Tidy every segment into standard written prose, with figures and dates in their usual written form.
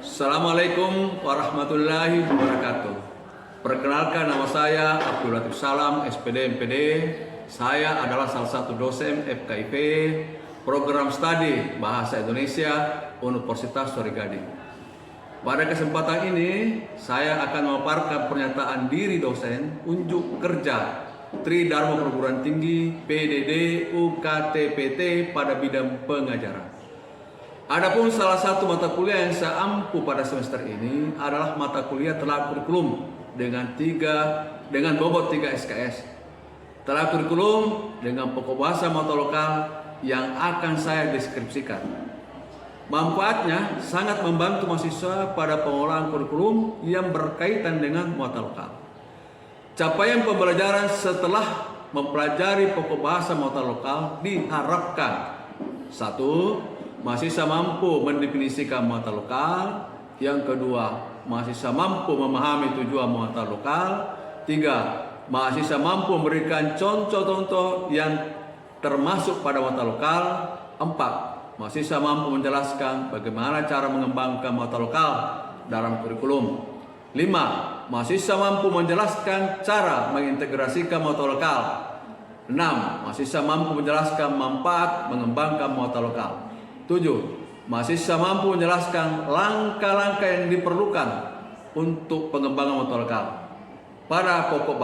Assalamualaikum warahmatullahi wabarakatuh. Perkenalkan, nama saya Abdul Latif Salam, SPD MPD. Saya adalah salah satu dosen FKIP Program Studi Bahasa Indonesia Universitas Suri Gading. Pada kesempatan ini, saya akan memaparkan pernyataan diri dosen unjuk kerja Tridharma Perguruan Tinggi PDD UKTPT pada bidang pengajaran. Adapun salah satu mata kuliah yang saya ampu pada semester ini adalah mata kuliah telaah kurikulum dengan bobot 3 SKS. Telaah kurikulum dengan pokok bahasa mata lokal yang akan saya deskripsikan. Manfaatnya sangat membantu mahasiswa pada pengolahan kurikulum yang berkaitan dengan mata lokal. Capaian pembelajaran setelah mempelajari pokok bahasa mata lokal diharapkan: 1. Mahasiswa mampu mendefinisikan muatan lokal. Yang kedua, mahasiswa mampu memahami tujuan muatan lokal. 3. Mahasiswa mampu memberikan contoh-contoh yang termasuk pada muatan lokal. 4. Mahasiswa mampu menjelaskan bagaimana cara mengembangkan muatan lokal dalam kurikulum. 5. Mahasiswa mampu menjelaskan cara mengintegrasikan muatan lokal. 6. Mahasiswa mampu menjelaskan manfaat mengembangkan muatan lokal. 7. Mahasiswa mampu menjelaskan langkah-langkah yang diperlukan untuk pengembangan muatan lokal. Pada pokok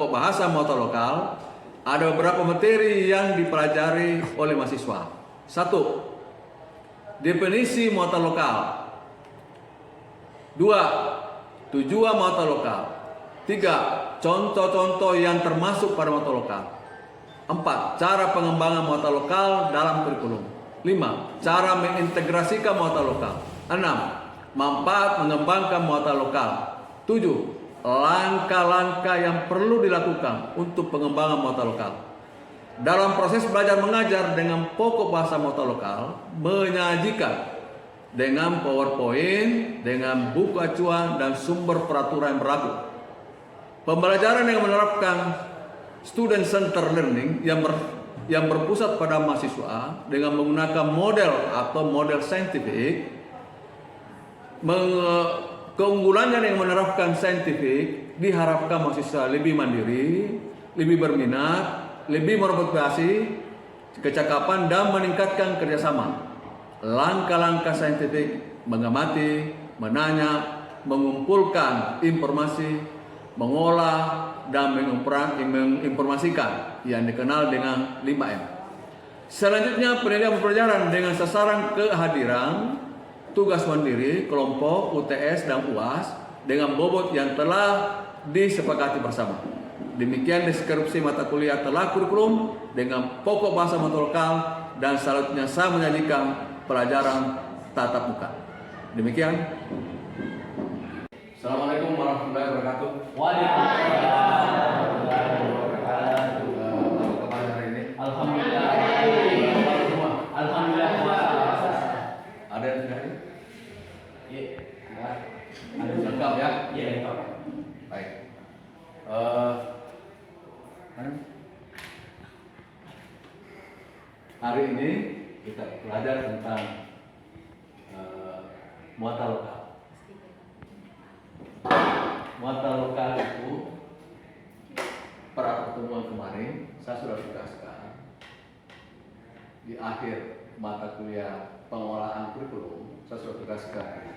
bahasa muatan lokal, ada beberapa materi yang dipelajari oleh mahasiswa. 1. Definisi muatan lokal. 2. Tujuan muatan lokal. 3. Contoh-contoh yang termasuk pada muatan lokal. 4. Cara pengembangan muatan lokal dalam kurikulum. 5. Cara mengintegrasikan muatan lokal. 6. Manfaat mengembangkan muatan lokal. 7. Langkah-langkah yang perlu dilakukan untuk pengembangan muatan lokal. Dalam proses belajar mengajar dengan pokok bahasa muatan lokal, menyajikan dengan PowerPoint, dengan buku acuan dan sumber peraturan yang berlaku. Pembelajaran yang menerapkan student center learning yang berpusat pada mahasiswa dengan menggunakan model saintifik. Keunggulannya yang menerapkan saintifik diharapkan mahasiswa lebih mandiri, lebih berminat, lebih memotivasi kecakapan dan meningkatkan kerjasama. Langkah-langkah saintifik: mengamati, menanya, mengumpulkan informasi, mengolah, dan menginformasikan yang dikenal dengan 5M. Selanjutnya, penilaian pembelajaran dengan sasaran kehadiran, tugas mandiri, kelompok, UTS, dan UAS dengan bobot yang telah disepakati bersama. Demikian deskripsi mata kuliah telaah kurikulum dengan pokok bahasa mata lokal, dan selanjutnya saya menyajikan pelajaran tatap muka. Demikian. Assalamualaikum warahmatullahi wabarakatuh. Waalaikumsalam warahmatullahi wabarakatuh. Apa kabar hari ini? Alhamdulillah. Alhamdulillah puasa. Ada yang sudah ini? Iya. Ada lengkap ya? Iya, lengkap. Baik. Hari ini kita belajar tentang muatan lokal. Muatan lokal itu pada pertemuan kemarin saya sudah tugaskan di akhir mata kuliah pengolahan kurikulum. Saya sudah tugaskan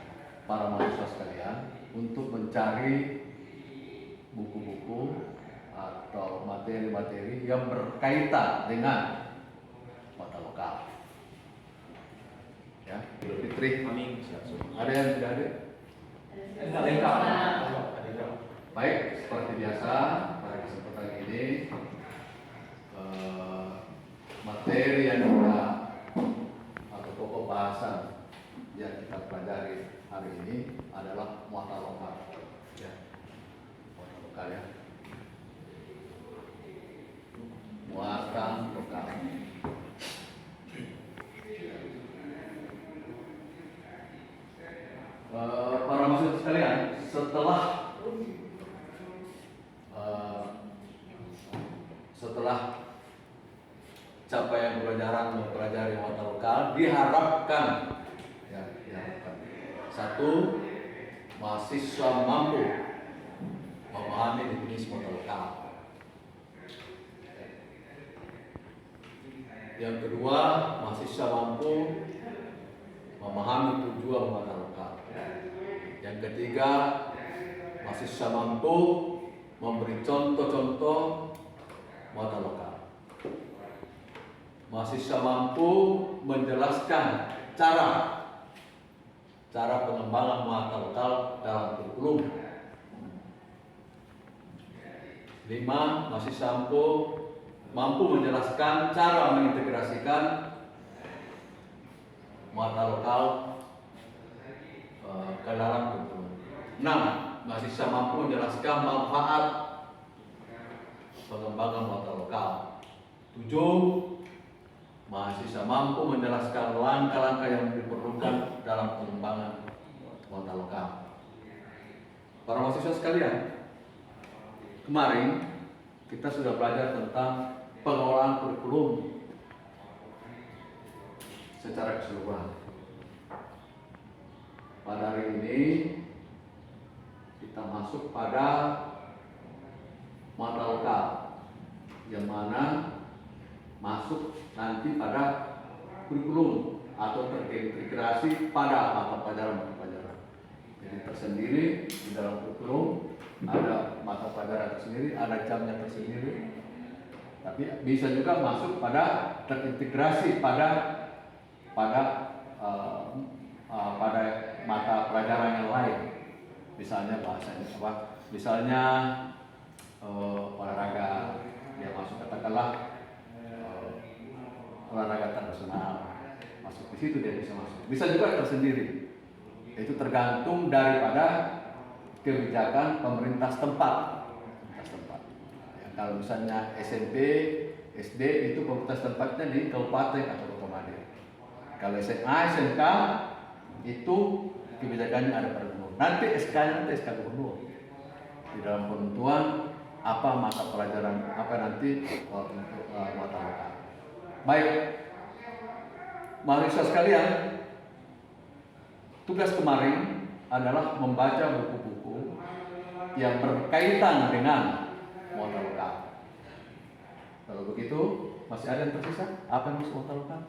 para mahasiswa sekalian untuk mencari buku-buku atau materi-materi yang berkaitan dengan muatan lokal. Ya, Idul Fitri. Amin. Ada yang tidak ada? Lengkap. Baik, seperti biasa pada kesempatan ini materi yang kita atau pokok bahasa yang kita pelajari hari ini adalah muatan lokal. Ya, muatan lokal ya. Muatan lokal. Para mahasiswa sekalian, setelah capaian pembelajaran mempelajari muatan lokal, diharapkan Satu, mahasiswa mampu memahami definisi muatan lokal. Yang kedua, mahasiswa mampu memahami tujuan muatan lokal. Yang ketiga, mahasiswa mampu memberi contoh-contoh muatan lokal. Mahasiswa mampu menjelaskan cara pengembangan muatan lokal dalam kurikulum. 5. Mahasiswa mampu menjelaskan cara mengintegrasikan muatan lokal ke dalam kurikulum. 6. Mahasiswa mampu menjelaskan manfaat pengembangan muatan lokal. 7. Mahasiswa mampu menjelaskan langkah-langkah yang diperlukan dalam pengembangan muatan lokal. Para mahasiswa sekalian, kemarin kita sudah belajar tentang pengelolaan kurikulum secara keseluruhan. Pada hari ini kita masuk pada mata lokal yang mana masuk nanti pada kurikulum atau terintegrasi pada mata pelajaran. Jadi tersendiri di dalam kurikulum ada mata pelajaran tersendiri, ada jamnya tersendiri. Tapi bisa juga masuk pada terintegrasi pada mata pelajaran yang lain. Misalnya bahasanya apa? Misalnya olahraga, dia masuk katakanlah olahraga tradisional, masuk di situ dia bisa masuk. Bisa juga tersendiri. Itu tergantung daripada kebijakan pemerintah setempat. Ya, kalau misalnya SMP, SD itu pemerintah tempatnya di kabupaten atau kota Madya. Kalau SMA, SMK itu kebijakannya ada pada gubernur. Nanti SK-nya SK gubernur. Di dalam penentuan apa mata pelajaran apa nanti untuk mata lokal. Baik, mahasiswa sekalian, tugas kemarin adalah membaca buku-buku yang berkaitan dengan muatan lokal. Kalau begitu, masih ada yang tersisa? Apa yang maksud muatan lokal?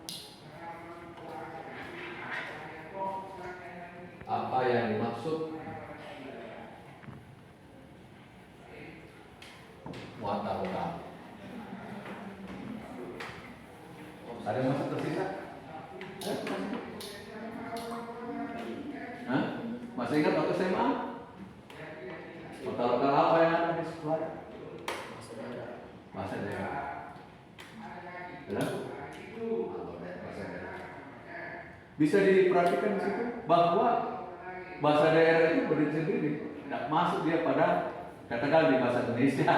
Apa yang dimaksud muatan lokal? Ada yang masih tersisa? Hah? Masih ingat waktu SMA? Muatan lokal apa yang ada di sekolah? Bahasa daerah. Benar? Bisa diperhatikan di situ bahwa bahasa daerah itu berdiri sendiri, tidak masuk dia pada katakan di bahasa Indonesia,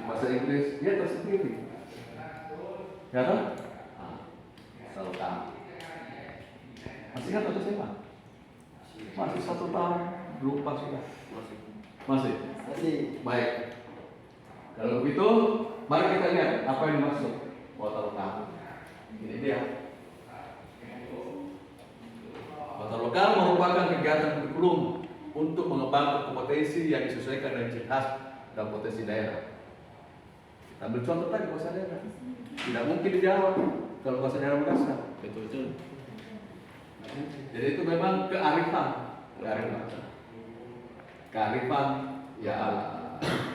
bahasa Inggris dia tersendiri. Ya kan? Lokal. Masih ingat atau SMA? Masih 1 tahun, lupa sudah. Masih. Baik. Kalau begitu, mari kita lihat apa yang dimaksud muatan lokal. Ini dia. Muatan lokal merupakan kegiatan kurikulum untuk mengembangkan kompetensi yang disesuaikan dengan ciri khas dan potensi daerah. Kita ambil contoh tadi bahasa daerah. Tidak mungkin dijawab kalau bahasa daerah berdasar. Betul. Jadi itu memang kearifan ya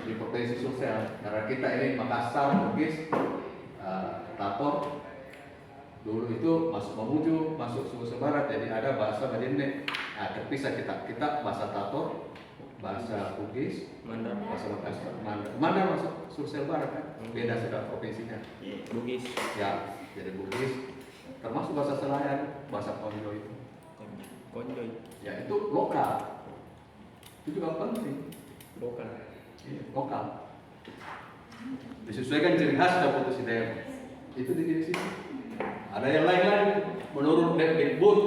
di potensi sosial. Karena kita ini Makassar, Bugis, Tator, dulu itu masuk Mamuju, masuk Sulawesi Barat, jadi ada bahasa Madineh. Terpisah kita bahasa Tator, bahasa Bugis, bahasa Makassar, Mandar masuk Sulawesi Barat kan, beda sudah provinsinya. Bugis. Ya, jadi Bugis, termasuk bahasa Selayar, bahasa Konjo itu. Ya itu lokal. Itu juga penting. Lokal. Disesuaikan ciri khas dan potensi daerah. Itu di sini. Ada yang lain lagi menurut Dikbud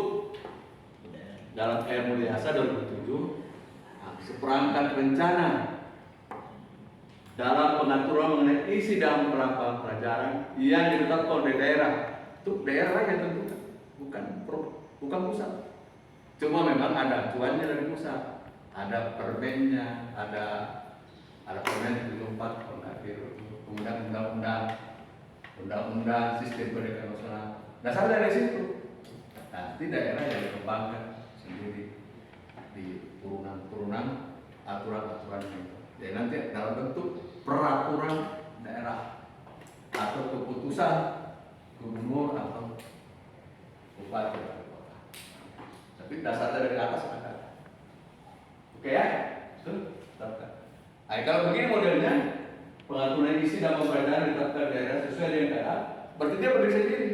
dalam ilmu Liasa 2007, seperangkat rencana dalam pengaturan mengenai isi dalam perangkat pelajaran yang ditetapkan oleh daerah. Itu daerah yang tentukan, bukan pusat. Cuma memang ada acuannya dari pusat, ada permennya, ada permen 74 kalau nggak keliru, kemudian undang-undang sistem pendidikan nasional. Dasar dari situ. Nanti daerah yang dikembangkan sendiri di turunan aturan-aturan itu. Jadi nanti dalam bentuk peraturan daerah atau keputusan gubernur atau bupati atau kota. Tapi dasarnya dari atas ada. Oke ya? Tetapkan. Nah, kalau begini modelnya, pengaturan isi dan pembelajaran ditetapkan daerah sesuai dengan daerah, berarti dia berdiri sendiri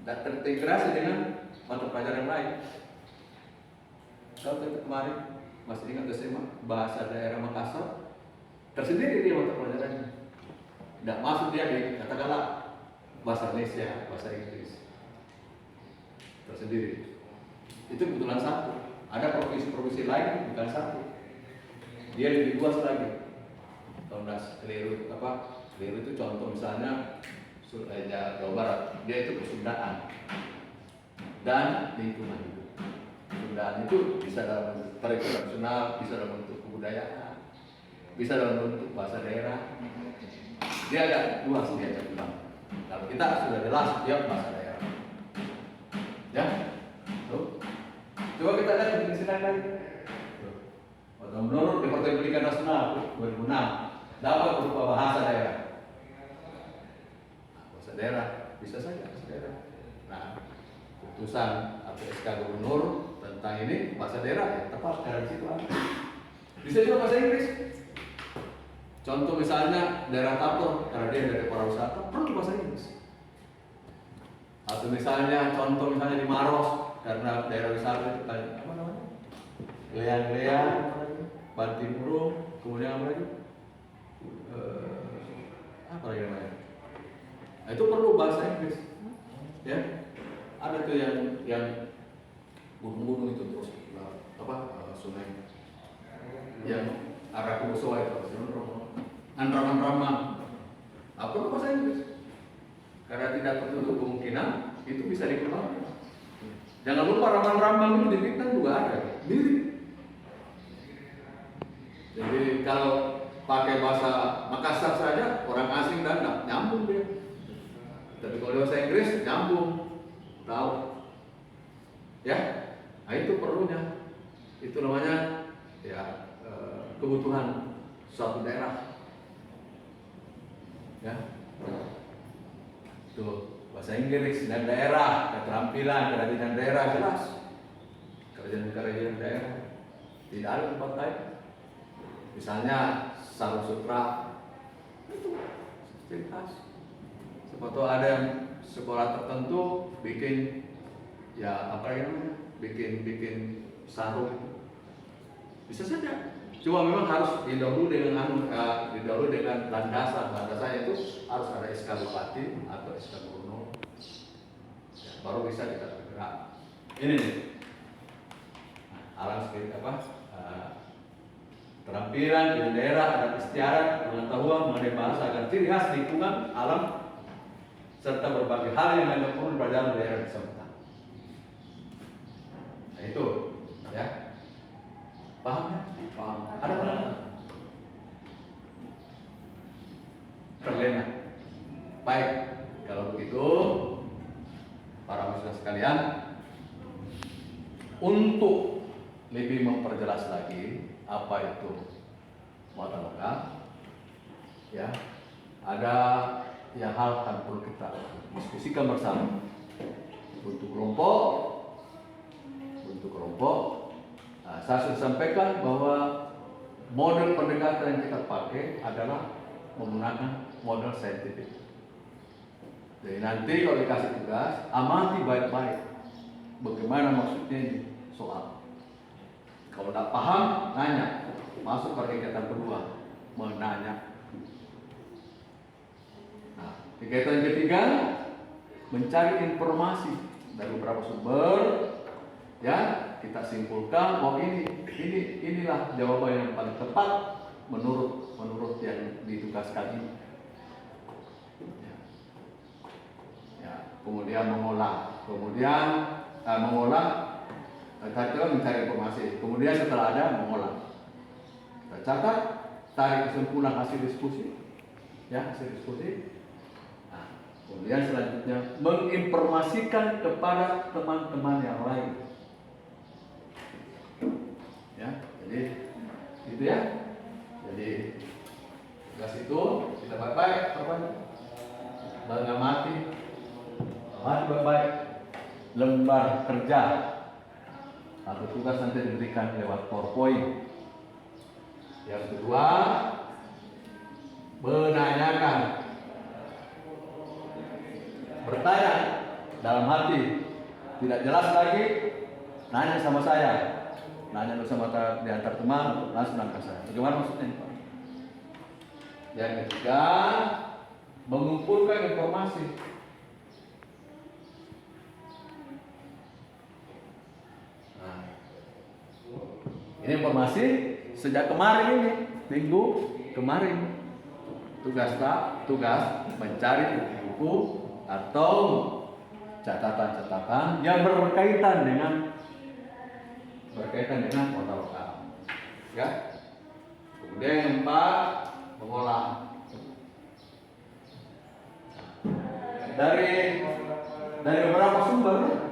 dan terintegrasi dengan mata pelajaran lain. Kalau kita kemarin masih ingat SMA bahasa daerah Makassar, tersendiri dia mata pelajarannya. Tidak masuk dia di katakanlah bahasa Indonesia, bahasa Inggris, tersendiri. Itu kebetulan satu. Ada provinsi-provinsi lain bukan satu. Dia lebih luas lagi. Kalau nggak keliru itu contoh misalnya Jawa Barat, dia itu kesundaan dan lingkungan hidup. Kesundaan itu bisa dalam bentuk tradisional, bisa dalam bentuk kebudayaan, bisa dalam bentuk bahasa daerah. Dia ada luas dia bilang. Kalau kita sudah jelas dia bahasa daerah. Ya, tuh. Coba kita lihat definisi lain lagi. Menurut Departemen Pendidikan Nasional 2006 dapat berupa bahasa daerah. Bahasa daerah bisa saja bahasa daerah. Nah, putusan atau SK Gubernur tentang ini bahasa daerah ya tepat dari situ ada. Bisa juga bahasa Inggris. Contoh misalnya daerah Tato, karena dia dari pariwisata perlu bahasa Inggris. Atau misalnya contoh misalnya di Maros, karena daerah wisata itu apa namanya? Leang-leang, Bantimurung, kemudian apa lagi? Apa lagi namanya? Nah, itu perlu bahasa Inggris, ya. Ada tuh yang gunung-gunung itu terus sungai yang arah Kubusoa itu, Andraman-Rama, apa itu bahasa Inggris? Karena tidak tertutup kemungkinan itu bisa dikembangkan. Jangan lupa Raman-Rambang itu di Bintan juga ada, mirip. Jadi kalau pakai bahasa Makassar saja orang asing dan nggak nyambung dia. Tapi kalau bahasa Inggris nyambung, tahu. Ya, nah itu perlunya. Itu namanya ya kebutuhan suatu daerah. Ya, tuh bahasa Inggris dan daerah, keterampilan kerajinan daerah jelas. Kerajinan daerah tidak ada tempat lain. Misalnya sarung sutra itu ciri khas. Seperti ada yang sekolah tertentu bikin ya apa namanya, bikin sarung bisa saja. Cuma memang harus didahului dengan landasan itu harus ada SK Bupati atau SK Gubernur, ya, baru bisa kita bergerak. Ini nih, alam seperti apa? Keterampilan di daerah, adat istiadat, pengetahuan mengenai bahasa agar ciri khas lingkungan, alam, serta berbagai hal yang ada perlu dipelajari di daerah bersangkutan. Nah itu, ya, paham ya? Paham. Ada pertanyaan? Terlena. Baik, kalau begitu, para mahasiswa sekalian, untuk lebih memperjelas lagi apa itu mata lokal, ya, ada ya hal yang perlu kita diskusikan bersama. Untuk kelompok, nah, saya sudah sampaikan bahwa model pendekatan yang kita pakai adalah menggunakan model saintifik. Jadi nanti kalau dikasih tugas, amati baik-baik bagaimana maksudnya ini soal. Kalau tidak paham, nanya. Masuk pada kegiatan kedua, menanya. Nah, kegiatan ketiga, mencari informasi dari beberapa sumber, ya, kita simpulkan, oh inilah jawaban yang paling tepat menurut yang ditugaskan ini. Ya, kemudian mengolah Mencari itu kan mencari informasi. Kemudian setelah ada mengolah. Kita catat, tarik kesimpulan hasil diskusi, ya hasil diskusi. Nah, kemudian selanjutnya menginformasikan kepada teman-teman yang lain. Ya, jadi gitu ya. Jadi tugas itu kita baik-baik, mengamati baik-baik lembar kerja atau tugas nanti diberikan lewat PowerPoint. Yang kedua, menanyakan, bertanya dalam hati, tidak jelas lagi, nanya sama saya, nanya dulu sama di antar teman, langsung nanya saya. Bagaimana maksudnya? Yang ketiga, mengumpulkan informasi. Nah, ini informasi sejak kemarin ini, minggu kemarin. Tugas mencari buku atau catatan-catatan yang berkaitan dengan kota lokal. Ya. Kemudian yang keempat, mengolah. Dari beberapa sumber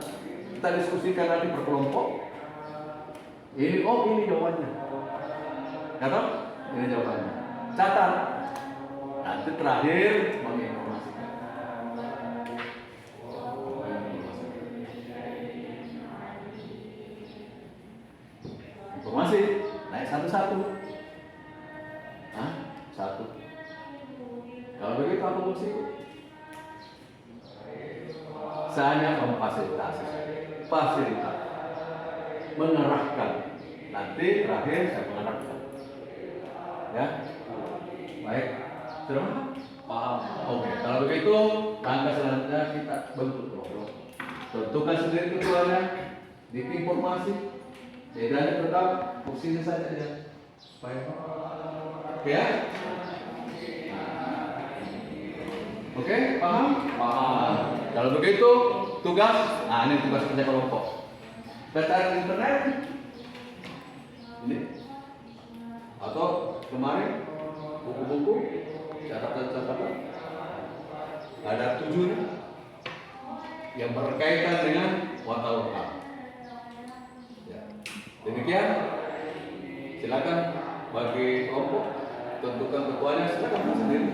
kita diskusikan nanti berkelompok. Ini jawabannya. Kata ini jawabannya. Catat. Nanti terakhir menginformasikan. Informasi naik satu-satu. Satu. Kalau begitu apa fungsiku? Saya hanya memfasilitasi, mengerahkan. Nanti terakhir saya mengerahkan. Ya, baik. Sudah paham? Oke. Kalau begitu langkah selanjutnya kita bentuk kelompok. Tentukan sendiri ketuanya, informasi, bedanya tetap fungsinya saja ya. Supaya oke ya? Oke, paham? Paham. Kalau begitu tugas, ini tugas kerja kelompok. Kita cari di internet ini atau kemarin buku-buku catatan ada 7 yang berkaitan dengan kota lokal. Ya. Demikian, silakan bagi kelompok tentukan ketuanya, silakan sendiri.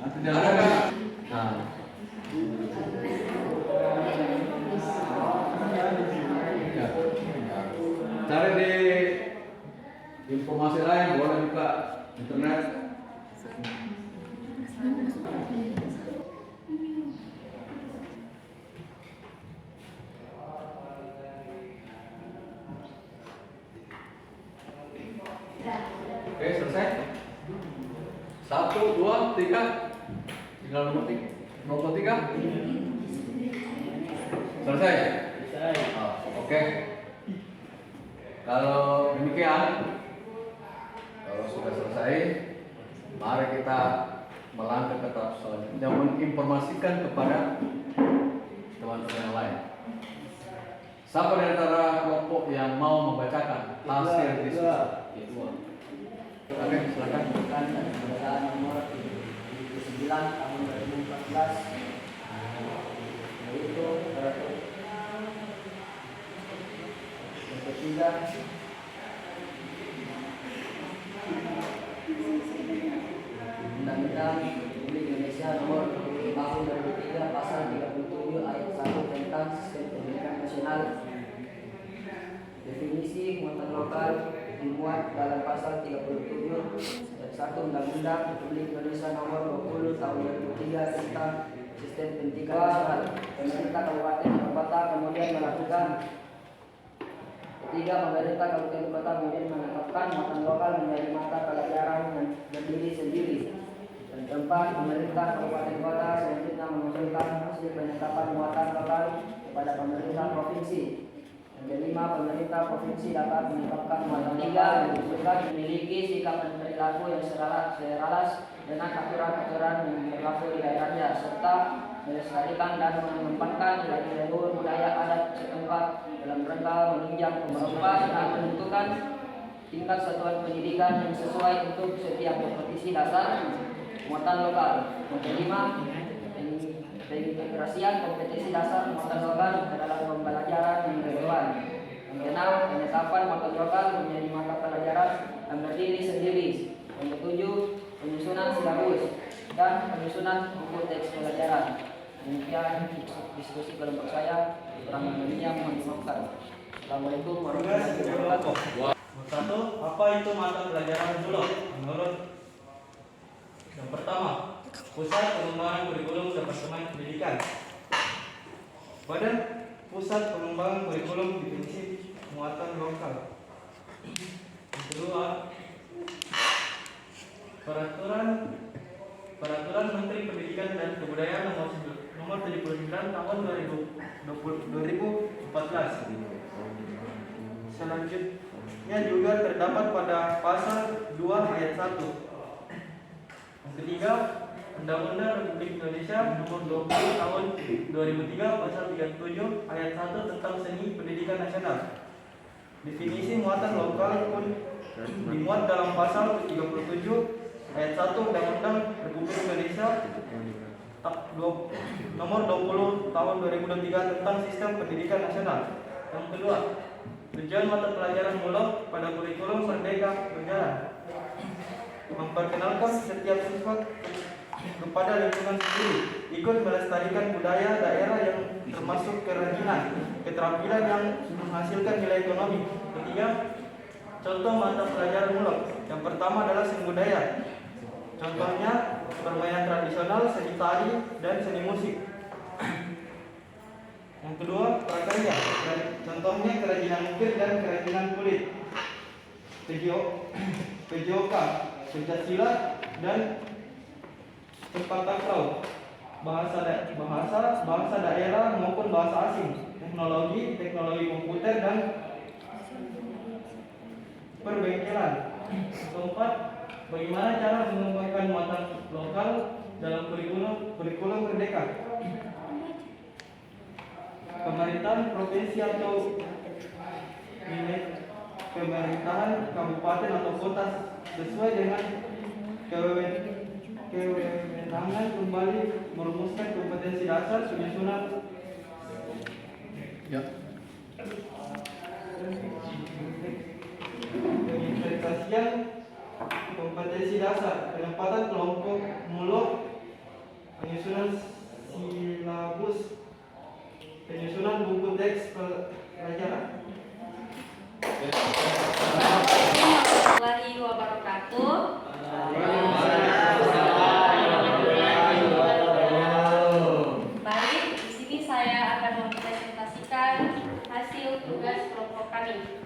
Nanti jalan. Nah. Cari di informasi lain, boleh buka internet. Oke, selesai. 1, 2, 3. Tinggal nomor 3. Selesai. Oke. Kalau demikian, kalau sudah selesai, mari kita melangkah ke tahap selanjutnya, menginformasikan kepada teman-teman yang lain. Siapa di antara kelompok yang mau membacakan hasil diskusi? Oke, silakan. Pemeriksaan nomor 9 tahun 2014 yaitu yang ketiga Undang-Undang Republik Indonesia nomor tahun 2003 pasal 37 ayat 1 tentang sistem pendidikan nasional. Definisi muatan lokal dimuat dalam pasal 37 ayat 1 Undang-Undang Republik Indonesia nomor 20 tahun 2003 tentang sistem pendidikan nasional. Pemerintah Kabupaten Kota kemudian melakukan pemerintah Kabupaten Kota kemudian menetapkan muatan lokal menjadi mata pelajaran yang berdiri sendiri. Dan keempat, pemerintah Kabupaten Kota selanjutnya mengusulkan hasil penetapan muatan lokal kepada pemerintah provinsi. Yang kelima, pemerintah provinsi dapat menetapkan muatan lokal yang diusulkan memiliki sikap dan perilaku yang selaras dengan aturan-aturan yang berlaku di daerahnya serta melestarikan dan mengembangkan nilai leluhur budaya adat setempat dalam rangka menunjang pemrograman dan menentukan tingkat satuan pendidikan yang sesuai untuk setiap kompetisi dasar muatan lokal. Yang kelima, pengintegrasian kompetisi dasar muatan lokal ke dalam pembelajaran yang relevan. Yang keenam, penetapan muatan lokal menjadi mata pelajaran yang berdiri sendiri. Yang ketujuh, penyusunan silabus dan penyusunan buku teks pelajaran. Demikian diskusi kelompok saya. Kurang lebihnya mohon dimaafkan. Assalamualaikum warahmatullahi wabarakatuh. Satu, apa itu mata pelajaran bulog? Menurut yang pertama, Pusat Pengembangan Kurikulum Departemen Pendidikan. Badan Pusat Pengembangan Kurikulum definisi muatan lokal. Yang kedua, Peraturan Menteri Pendidikan dan Kebudayaan nomor 79 tahun 2014. Selanjutnya juga terdapat pada pasal 2 ayat 1. Yang ketiga, Undang-Undang Republik Indonesia nomor 20 tahun 2003 pasal 37 ayat 1 tentang seni pendidikan nasional. Definisi muatan lokal pun dimuat dalam pasal 37 ayat 1 Undang-Undang Republik Indonesia nomor 20 tahun 2023 tentang sistem pendidikan nasional. Yang kedua, tujuan mata pelajaran bulog pada kurikulum Merdeka Berjalan: memperkenalkan setiap siswa kepada lingkungan sendiri, ikut melestarikan budaya daerah yang termasuk kerajinan, keterampilan yang menghasilkan nilai ekonomi. Ketiga, contoh mata pelajaran bulog. Yang pertama adalah seni budaya. Contohnya permainan tradisional, seni tari, dan seni musik. Yang kedua, prakarya. Contohnya kerajinan ukir dan kerajinan kulit, pejoka, pencaksilat, dan tempat takraw, bahasa daerah maupun bahasa asing, teknologi komputer dan perbengkelan. Keempat, bagaimana cara mengembangkan muatan lokal dalam kurikulum Merdeka? Pemerintahan provinsi atau pemerintahan kabupaten atau kota sesuai dengan kewenangan kembali merumuskan kompetensi dasar penyusunan pengintegrasian kompetensi dasar, penempatan kelompok mulok, penyusunan silabus, penyusunan buku teks pelajaran. Warahmatullahi wabarakatuh. Baik, di sini saya akan mempresentasikan hasil tugas kelompok kami.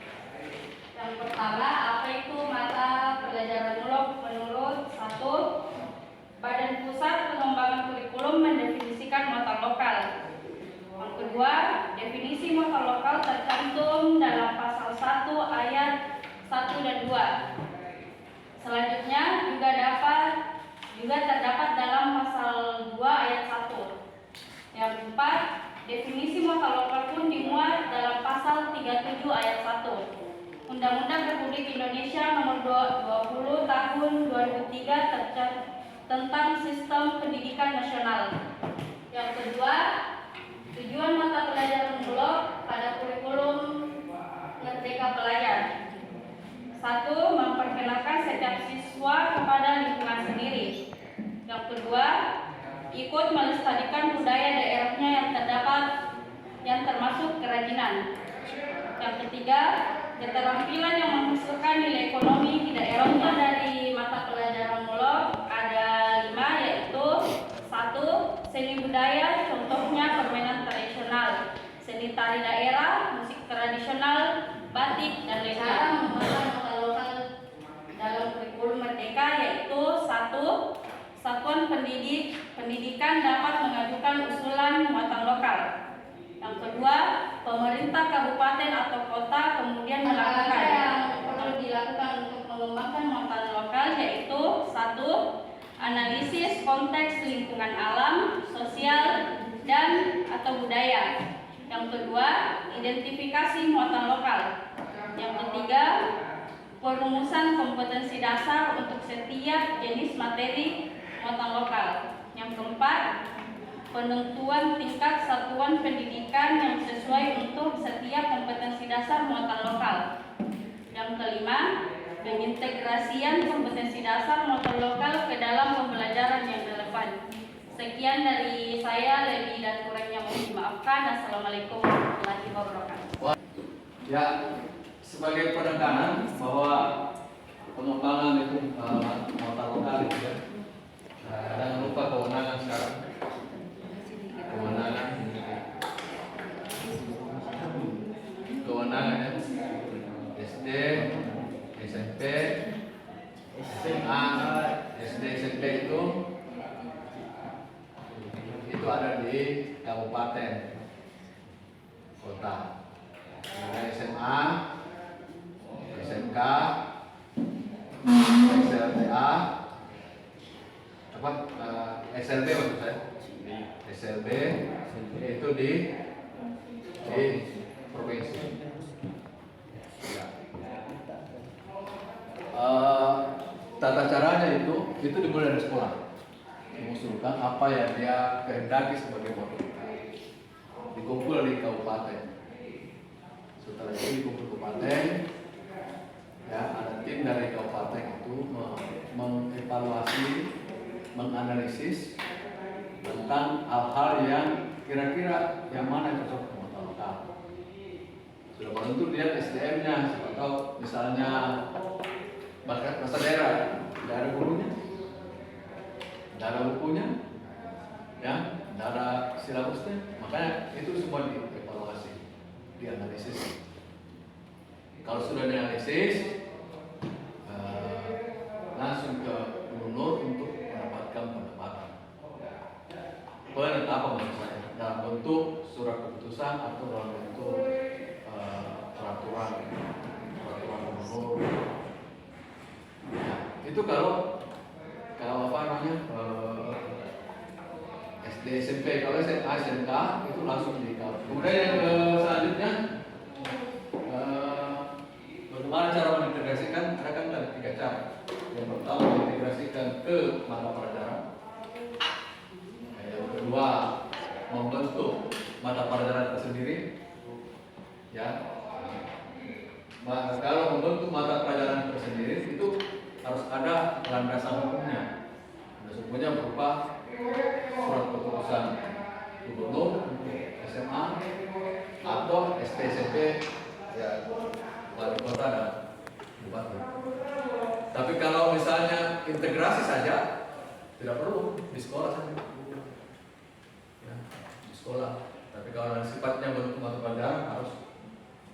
Yang pertama, apa itu mata pelajaran bulog menurut 1. Badan Pusat Pengembangan Kurikulum mendefinisikan muatan lokal. Yang kedua, definisi muatan lokal tercantum dalam pasal 1 ayat 1 dan 2. Selanjutnya juga terdapat dalam pasal 2 ayat 1. Yang keempat, definisi muatan lokal pun dimuat dalam pasal 37 ayat 1 Undang-Undang Republik Indonesia nomor 20 tahun 2003 tentang sistem pendidikan nasional. Yang kedua, tujuan mata pelajaran bulog pada kurikulum Merdeka Belajar. 1. Memperkenalkan setiap siswa kepada lingkungan sendiri. Yang kedua, ikut melestarikan budaya daerahnya yang termasuk kerajinan. Yang ketiga, keterampilan yang menghasilkan nilai ekonomi di daerahnya. Dari mata pelajaran bulog ada 5, yaitu 1. Seni budaya, contohnya permainan tradisional, seni tari daerah, musik tradisional, batik, dan lainnya. Cara mengembangkan mata lokal dalam kurikulum Merdeka yaitu 1. Satuan pendidikan dapat mengajukan usulan muatan lokal. Yang kedua, pemerintah kabupaten atau kota kemudian melakukan yang perlu dilakukan untuk mengembangkan muatan lokal yaitu 1. analisis konteks lingkungan alam, sosial, dan atau budaya. Yang kedua, identifikasi muatan lokal. Yang ketiga, perumusan kompetensi dasar untuk setiap jenis materi muatan lokal. Yang keempat, penentuan tingkat satuan pendidikan yang sesuai untuk setiap kompetensi dasar muatan lokal. Yang kelima, pengintegrasian kompetensi dasar muatan lokal ke dalam pembelajaran yang relevan. Sekian dari saya, lebih dan kurangnya mohon dimaafkan. Assalamualaikum warahmatullahi wabarakatuh. Ya, sebagai penekanan bahwa pengembangan itu muatan lokal itu ya. Jangan lupa kewenangan sekarang. Kewenangan ya. SD, SMP, SMA, SD, SMP itu ada di kabupaten, kota. Ada SMA, SMK, SLTA, SLB maksud saya, SLB itu di provinsi. Ya. Tata caranya itu dimulai dari sekolah. Mengusulkan apa yang dia kehendaki sebagai otoritas, dikumpul di kabupaten. Setelah itu dikumpul kabupaten, ya ada tim dari kabupaten itu mengevaluasi, menganalisis tentang hal-hal yang kira-kira yang mana yang cocok untuk muatan lokal. Sudah tentu lihat SDM-nya, atau misalnya bahasa daerah gurunya, daerah bukunya, ya, daerah silabusnya, makanya itu semua dievaluasi, dianalisis. Kalau sudah dianalisis, langsung ke gubernur untuk mendapatkan pendapatan. Penetapan maksud saya dalam bentuk surat keputusan atau dalam bentuk peraturan gubernur. Ya, itu kalau apa namanya SD, SMP, kalau SMA, SMK itu langsung dikawal. Kemudian yang selanjutnya bagaimana cara mengintegrasikan? Ada kan ada 3 cara. Yang pertama mengintegrasikan ke mata pelajaran. Yang kedua membentuk mata pelajaran tersendiri. Ya. Kalau membentuk mata pelajaran tersendiri itu harus ada landasan hukumnya. Landasan hukumnya berupa surat keputusan gubernur, SMA, atau SD, SMP, ya, wali kota dan bupati. Tapi kalau misalnya integrasi saja, tidak perlu di sekolah saja. Ya, di sekolah. Tapi kalau sifatnya bentuk mata pelajaran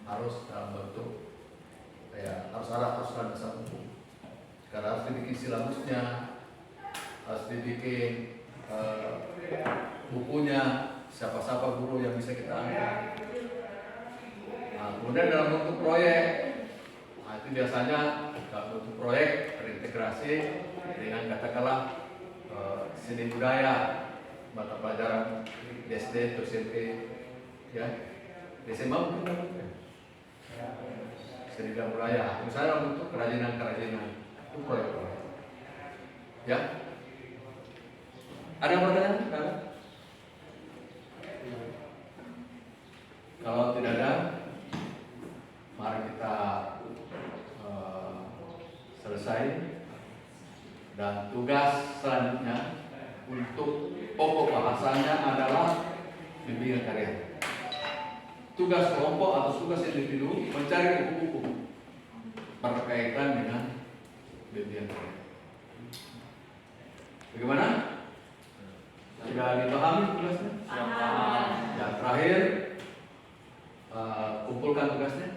harus dalam bentuk, ya, harus ada landasan hukum. Karena harus dibikin silabusnya, harus dibikin bukunya, siapa-siapa guru yang bisa kita angkat. Nah, kemudian dalam bentuk proyek, nah, itu biasanya dalam bentuk proyek terintegrasi dengan katakanlah seni budaya, mata pelajaran di SD atau SMP, ya, di SMA mungkin seni dan budaya. Misalnya dalam bentuk kerajinan. Itu proyek. Ya. Ada yang bertanya? Kalau tidak ada, mari kita selesai. Dan tugas selanjutnya untuk pokok bahasanya adalah bimbingan karya. Tugas kelompok atau tugas individu mencari buku-buku berkaitan dengan bimbingan karya. Bagaimana? Sudah dipahami tugasnya? Ya, terakhir kumpulkan tugasnya.